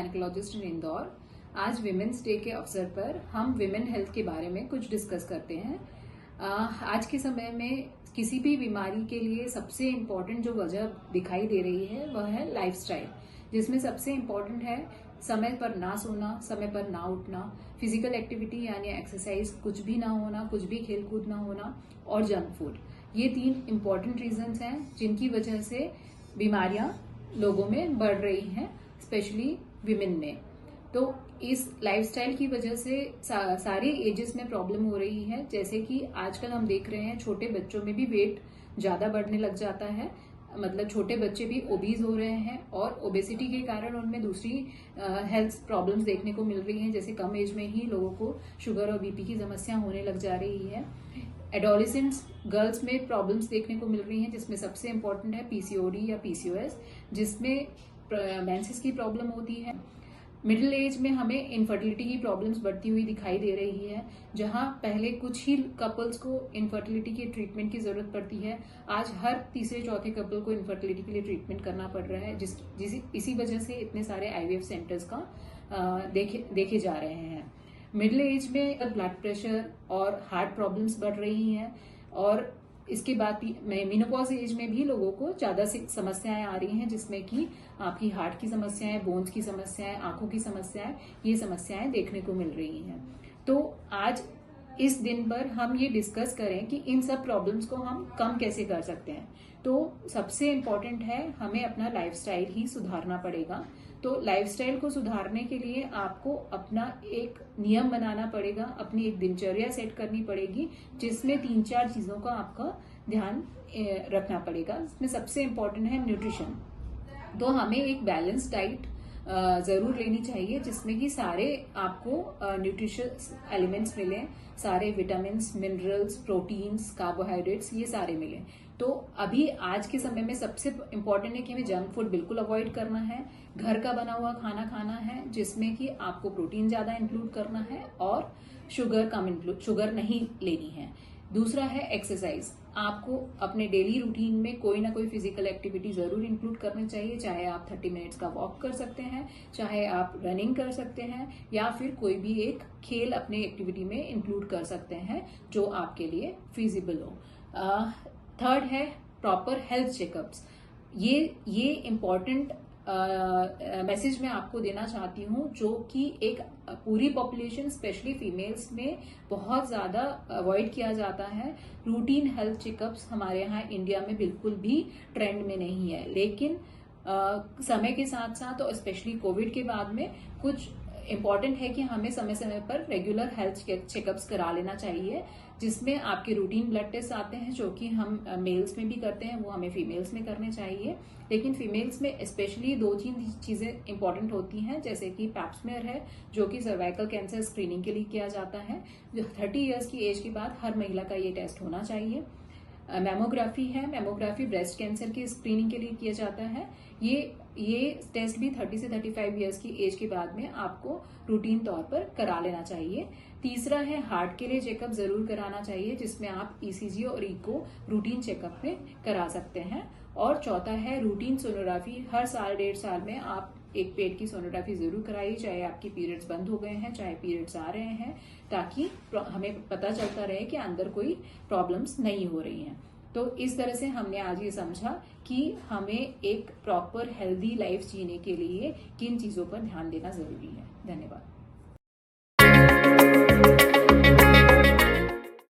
Gynaecologist इन इंदौर। आज women's day के अवसर पर हम विमेन हेल्थ के बारे में कुछ डिस्कस करते हैं। आज के समय में किसी भी बीमारी के लिए सबसे इम्पोर्टेंट जो वजह दिखाई दे रही है वह है लाइफस्टाइल, जिसमें सबसे इम्पोर्टेंट है समय पर ना सोना, समय पर ना उठना, फिजिकल एक्टिविटी यानी एक्सरसाइज कुछ भी ना होना, कुछ भी खेलकूद ना होना और जंक फूड। ये 3 इम्पोर्टेंट रीजंस हैं जिनकी वजह से बीमारियां लोगों में बढ़ रही हैं, स्पेशली विमेन में। तो इस लाइफस्टाइल की वजह से सारे एजेस में प्रॉब्लम हो रही है। जैसे कि आजकल हम देख रहे हैं छोटे बच्चों में भी वेट ज्यादा बढ़ने लग जाता है, मतलब छोटे बच्चे भी ओबीज हो रहे हैं और ओबेसिटी के कारण उनमें दूसरी हेल्थ प्रॉब्लम्स देखने को मिल रही हैं। जैसे कम एज में ही लोगों को शुगर और बीपी की समस्या होने लग जा रही है। एडोलेसेंट्स गर्ल्स में प्रॉब्लम्स देखने को मिल रही हैं, जिसमें सबसे इम्पोर्टेंट है पीसीओडी या पीसीओएस, जिसमें मेंसेस की प्रॉब्लम होती है। मिडिल एज में हमें इनफर्टिलिटी की प्रॉब्लम्स बढ़ती हुई दिखाई दे रही है। जहां पहले कुछ ही कपल्स को इनफर्टिलिटी के ट्रीटमेंट की जरूरत पड़ती है, आज हर तीसरे चौथे कपल को इनफर्टिलिटी के लिए ट्रीटमेंट करना पड़ रहा है, इसी वजह से इतने सारे आईवीएफ सेंटर्स का देखे जा रहे हैं। मिडिल एज में ब्लड प्रेशर और हार्ट प्रॉब्लम्स बढ़ रही हैं और इसके बाद मेनोपॉज एज में भी लोगों को ज्यादा समस्याएं आ रही हैं, जिसमें कि आपकी हार्ट की समस्याएं, बोन्स की समस्याएं, आंखों की समस्याएं, ये समस्याएं देखने को मिल रही हैं। तो आज इस दिन पर हम ये डिस्कस करें कि इन सब प्रॉब्लम्स को हम कम कैसे कर सकते हैं। तो सबसे इम्पोर्टेंट है हमें अपना लाइफस्टाइल ही सुधारना पड़ेगा। तो लाइफस्टाइल को सुधारने के लिए आपको अपना एक नियम बनाना पड़ेगा, अपनी एक दिनचर्या सेट करनी पड़ेगी, जिसमें 3-4 चीजों का आपका ध्यान रखना पड़ेगा। इसमें सबसे इम्पोर्टेंट है न्यूट्रिशन। तो हमें एक बैलेंस डाइट जरूर लेनी चाहिए, जिसमें कि सारे आपको न्यूट्रिशियस एलिमेंट्स मिले, सारे विटामिन, मिनरल्स, प्रोटीन्स, कार्बोहाइड्रेट्स, ये सारे मिले। तो अभी आज के समय में सबसे इम्पोर्टेंट है कि हमें जंक फूड बिल्कुल अवॉइड करना है, घर का बना हुआ खाना खाना है, जिसमें कि आपको प्रोटीन ज्यादा इंक्लूड करना है और शुगर नहीं लेनी है। दूसरा है एक्सरसाइज। आपको अपने डेली रूटीन में कोई ना कोई फिजिकल एक्टिविटी जरूर इंक्लूड करनी चाहिए, चाहे आप 30 मिनट्स का वॉक कर सकते हैं, चाहे आप रनिंग कर सकते हैं, या फिर कोई भी एक खेल अपने एक्टिविटी में इंक्लूड कर सकते हैं जो आपके लिए फिजिबल हो। थर्ड है प्रॉपर हेल्थ चेकअप्स। ये इम्पोर्टेंट मैसेज मैं आपको देना चाहती हूँ, जो कि एक पूरी पॉपुलेशन स्पेशली फीमेल्स में बहुत ज्यादा अवॉइड किया जाता है। रूटीन हेल्थ चेकअप्स हमारे यहाँ इंडिया में बिल्कुल भी ट्रेंड में नहीं है, लेकिन समय के साथ साथ और स्पेशली कोविड के बाद में कुछ इम्पॉर्टेंट है कि हमें समय समय पर रेगुलर हेल्थ चेकअप्स करा लेना चाहिए, जिसमें आपके रूटीन ब्लड टेस्ट आते हैं, जो कि हम मेल्स में भी करते हैं, वो हमें फीमेल्स में करने चाहिए। लेकिन फीमेल्स में स्पेशली 2-3 चीजें इंपॉर्टेंट होती हैं, जैसे कि पैप्समेयर है, जो कि सर्वाइकल कैंसर स्क्रीनिंग के लिए किया जाता है। जो 30 इयर्स की एज के बाद हर महिला का ये टेस्ट होना चाहिए। मैमोग्राफी है, मैमोग्राफी ब्रेस्ट कैंसर की स्क्रीनिंग के लिए किया जाता है। ये टेस्ट भी 30 से 35 इयर्स की एज के बाद में आपको रूटीन तौर पर करा लेना चाहिए। तीसरा है हार्ट के लिए चेकअप जरूर कराना चाहिए, जिसमें आप ईसीजी और इको रूटीन चेकअप में करा सकते हैं। और चौथा है रूटीन सोनोग्राफी। हर साल 1.5 साल में आप एक पेट की सोनोग्राफी जरूर कराइए, चाहे आपकी पीरियड्स बंद हो गए हैं, चाहे पीरियड्स आ रहे हैं, ताकि हमें पता चलता रहे कि अंदर कोई प्रॉब्लम्स नहीं हो रही हैं। तो इस तरह से हमने आज ये समझा कि हमें एक प्रॉपर हेल्दी लाइफ जीने के लिए किन चीजों पर ध्यान देना जरूरी है। धन्यवाद।